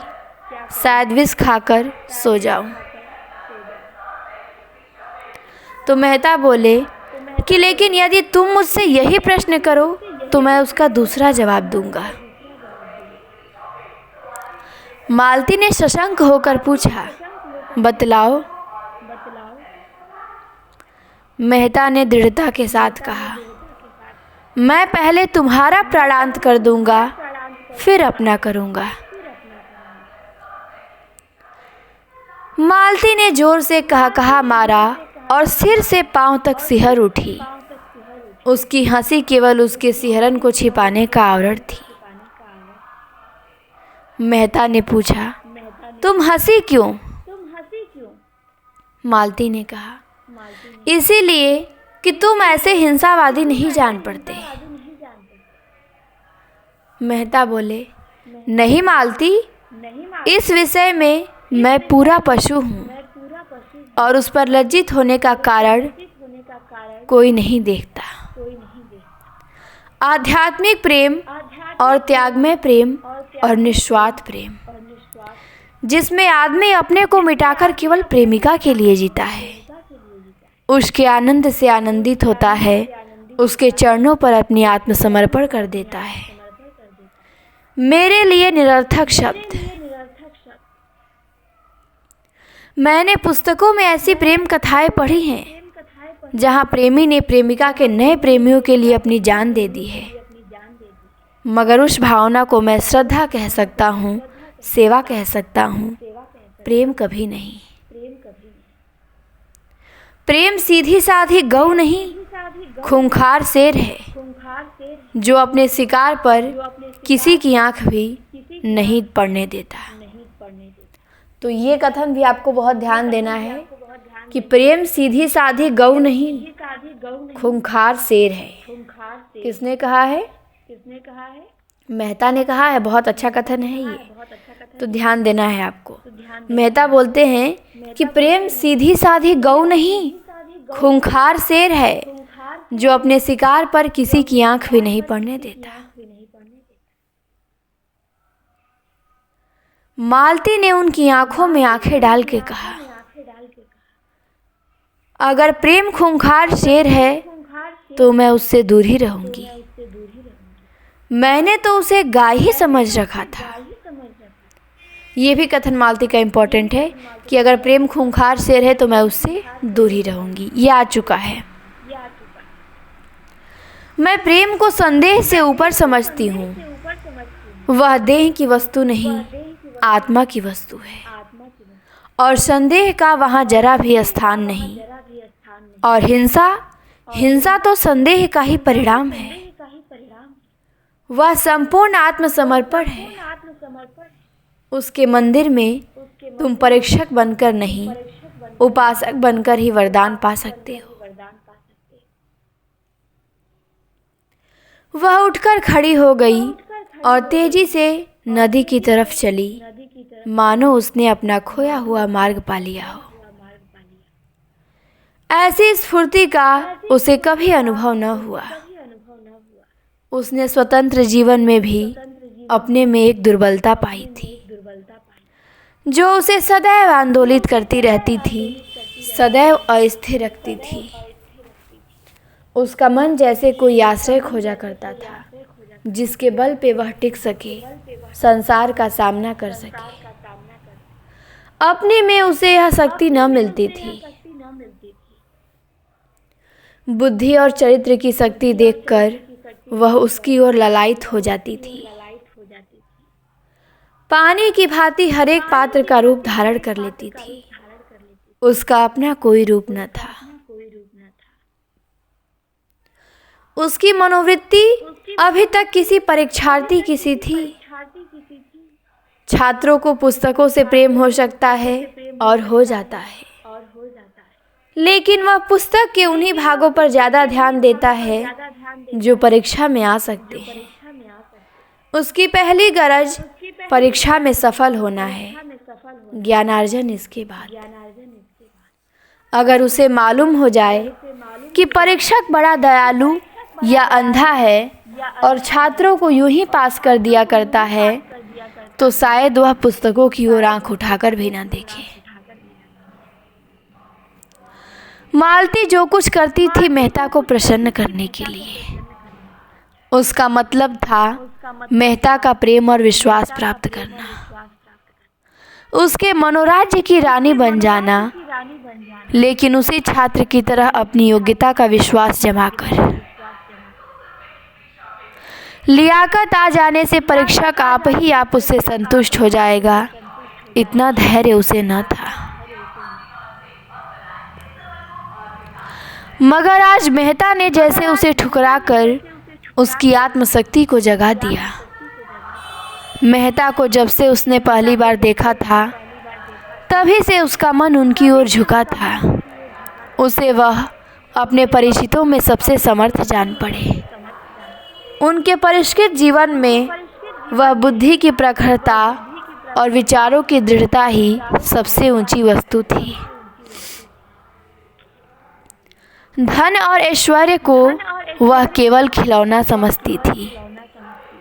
शायद विष खाकर सो जाऊं। तो मेहता बोले कि लेकिन यदि तुम मुझसे यही प्रश्न करो तो मैं उसका दूसरा जवाब दूंगा। मालती ने सशंक होकर पूछा, बतलाओ। मेहता ने दृढ़ता के साथ कहा, मैं पहले तुम्हारा प्राणांत कर दूंगा, फिर अपना करूंगा। मालती ने जोर से कहा मारा और सिर से पांव तक सिहर उठी। उसकी हंसी केवल उसके सिहरन को छिपाने का आवरण थी। मेहता ने पूछा, तुम हंसी क्यों? मालती ने कहा, इसीलिए कि तुम ऐसे हिंसावादी नहीं जान पड़ते। मेहता बोले, नहीं मालती, इस विषय में मैं पूरा पशु हूँ और उस पर लज्जित होने का कारण कोई नहीं देखता। आध्यात्मिक प्रेम और त्यागमय प्रेम और निस्वार्थ प्रेम, जिसमें आदमी अपने को मिटाकर केवल प्रेमिका के लिए जीता है, उसके आनंद से आनंदित होता है, उसके चरणों पर अपनी आत्मसमर्पण कर देता है। मेरे लिए निरर्थक शब्द। मैंने पुस्तकों में ऐसी प्रेम कथाएं पढ़ी हैं जहां प्रेमी ने प्रेमिका के नए प्रेमियों के लिए अपनी जान दे दी है, मगर उस भावना को मैं श्रद्धा कह सकता हूँ, सेवा कह सकता हूँ, प्रेम कभी नहीं। प्रेम सीधी साधी गऊ नहीं, खूंखार शेर है जो अपने शिकार पर किसी की आंख भी नहीं पड़ने देता। तो ये कथन भी आपको बहुत ध्यान देना है कि प्रेम सीधी साधी गऊ नहीं, खूंखार शेर है। किसने कहा है? मेहता ने कहा है। बहुत अच्छा कथन है ये, तो ध्यान देना है आपको। मेहता बोलते हैं कि प्रेम सीधी साधी गऊ नहीं, खूंखार शेर है जो अपने शिकार पर किसी की आंख भी नहीं पड़ने देता। मालती ने उनकी आंखों में आंखें डाल के कहा, अगर प्रेम खूंखार शेर है तो मैं उससे दूर ही रहूंगी। मैंने तो उसे गाय ही समझ रखा था। ये भी कथन मालती का इम्पोर्टेंट है कि अगर प्रेम खूंखार शेर है तो मैं उससे दूर ही रहूंगी। ये आ चुका है। मैं प्रेम को संदेह से ऊपर समझती हूँ। वह देह की वस्तु नहीं, आत्मा की वस्तु है और संदेह का वहाँ जरा भी स्थान नहीं। और हिंसा तो संदेह का ही परिणाम है। वह संपूर्ण आत्मसमर्पण है। उसके मंदिर में तुम परीक्षक बनकर नहीं, उपासक बनकर ही वरदान पा सकते हो। वह उठकर खड़ी हो गई और तेजी से नदी की तरफ चली, मानो उसने अपना खोया हुआ मार्ग पा लिया हो। ऐसी स्फूर्ति का उसे कभी अनुभव न हुआ। उसने स्वतंत्र जीवन में भी अपने में एक दुर्बलता पाई थी जो उसे सदैव आंदोलित करती रहती थी, सदैव अस्थिर रखती थी। उसका मन जैसे कोई आश्रय खोजा करता था, जिसके बल पे वह टिक सके, संसार का सामना कर सके। अपने में उसे यह शक्ति न मिलती थी। बुद्धि और चरित्र की शक्ति देखकर वह उसकी ओर ललायित हो जाती थी। पानी की भांति हर एक पात्र का रूप धारण कर लेती थी। उसका अपना कोई रूप न था। उसकी मनोवृत्ति अभी तक किसी परीक्षार्थी की सी थी। छात्रों को पुस्तकों से प्रेम हो सकता है और हो जाता है, लेकिन वह पुस्तक के उन्हीं भागों पर ज्यादा ध्यान देता है जो परीक्षा में आ सकते हैं। उसकी पहली गरज परीक्षा में सफल होना है, ज्ञानार्जन इसके बाद। अगर उसे मालूम हो जाए कि परीक्षक बड़ा दयालु या अंधा है और छात्रों को यूं ही पास कर दिया करता है, तो शायद वह पुस्तकों की ओर आंख उठाकर भी न देखे। मालती जो कुछ करती थी मेहता को प्रसन्न करने के लिए। उसका मतलब था मेहता का प्रेम और विश्वास प्राप्त करना, उसके मनोराज्य की रानी बन जाना, लेकिन उसी छात्र की तरह अपनी योग्यता का विश्वास जमा कर। लियाकत आ जाने से परीक्षक आप ही आप उससे संतुष्ट हो जाएगा, इतना धैर्य उसे न था। मगर आज मेहता ने जैसे उसे ठुकराकर उसकी आत्मशक्ति को जगा दिया। मेहता को जब से उसने पहली बार देखा था, तभी से उसका मन उनकी ओर झुका था। उसे वह अपने परिचितों में सबसे समर्थ जान पड़े। उनके परिष्कृत जीवन में वह बुद्धि की प्रखरता और विचारों की दृढ़ता ही सबसे ऊंची वस्तु थी। धन और ऐश्वर्य को वह केवल खिलौना समझती थी,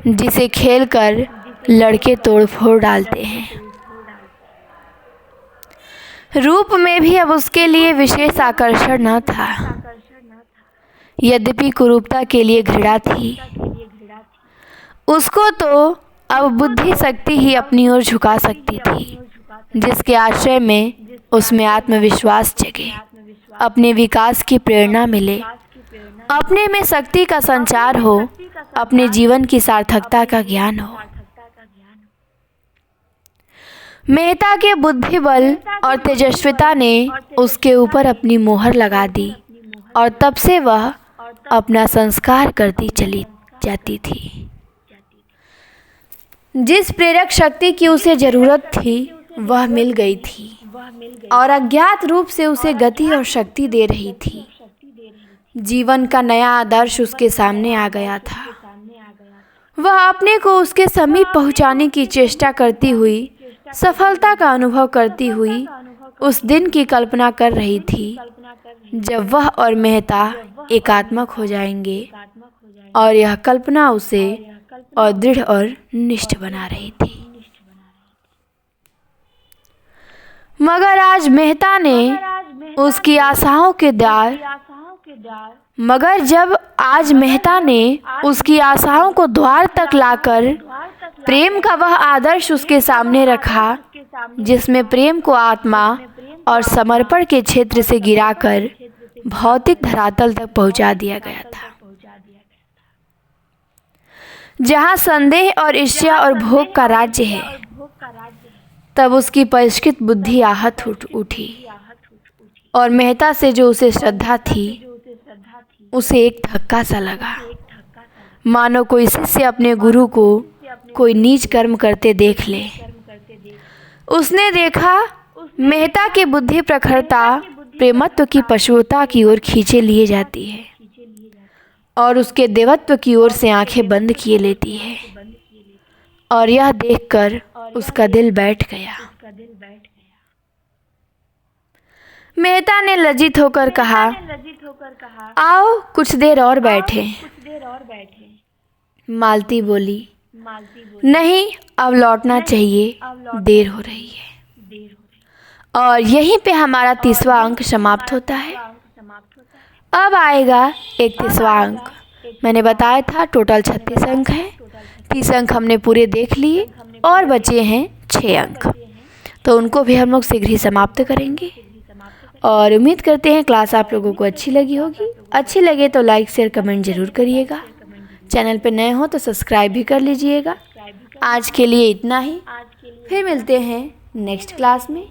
जिसे खेलकर लड़के तोड़-फोड़ डालते हैं। रूप में भी अब उसके लिए विशेष आकर्षण न था, यद्यपि कुरूपता के लिए घृणा थी। उसको तो अब बुद्धि शक्ति ही अपनी ओर झुका सकती थी, जिसके आश्रय में उसमें आत्मविश्वास जगे, अपने विकास की प्रेरणा मिले, अपने में शक्ति का संचार हो, अपने जीवन की सार्थकता का ज्ञान हो। मेहता के बुद्धि बल और तेजस्विता ने उसके ऊपर अपनी मोहर लगा दी और तब से वह अपना संस्कार करती चली जाती थी। जिस प्रेरक शक्ति की उसे जरूरत थी वह मिल गई थी और अज्ञात रूप से उसे गति और शक्ति दे रही थी। जीवन का नया आदर्श उसके सामने आ गया था। वह अपने को उसके समीप पहुंचाने की चेष्टा करती हुई, सफलता का अनुभव करती हुई उस दिन की कल्पना कर रही थी जब वह और मेहता एकात्मक हो जाएंगे, और यह कल्पना उसे और दृढ़ और निष्ठ बना रही थी। मगर आज मेहता ने उसकी आशाओं के द्वार मगर जब आज मेहता ने उसकी आशाओं को द्वार तक लाकर प्रेम का वह आदर्श उसके सामने रखा, जिसमें प्रेम को आत्मा और समर्पण के क्षेत्र से गिराकर भौतिक धरातल तक पहुंचा दिया गया था, जहां संदेह और ईर्ष्या और भोग का राज्य है, तब उसकी परिष्कृत बुद्धि आहत उठी और मेहता से जो उसे श्रद्धा थी, उसे एक धक्का सा लगा, मानो कोई शिष्य अपने गुरु को कोई नीच कर्म करते देख ले। उसने देखा मेहता की बुद्धि प्रखरता प्रेमत्व की पशुता की ओर खींचे लिए जाती है और उसके देवत्व की ओर से आंखें बंद किए लेती है, और यह देखकर उसका दिल बैठ गया। मेहता ने लज्जित होकर कहा, आओ कुछ देर और बैठें। मालती बोली, नहीं, अब लौटना चाहिए, देर हो रही है। और यहीं पे हमारा 30वां अंक समाप्त होता है। अब आएगा 31वां अंक। मैंने बताया था टोटल 36 अंक हैं, 30 अंक हमने पूरे देख लिए और बचे हैं 6 अंक, तो उनको भी हम लोग शीघ्र ही समाप्त करेंगे। और उम्मीद करते हैं क्लास आप लोगों को अच्छी लगी होगी। अच्छी लगे तो लाइक शेयर कमेंट ज़रूर करिएगा। चैनल पे नए हो तो सब्सक्राइब भी कर लीजिएगा। आज के लिए इतना ही, फिर मिलते हैं नेक्स्ट क्लास में।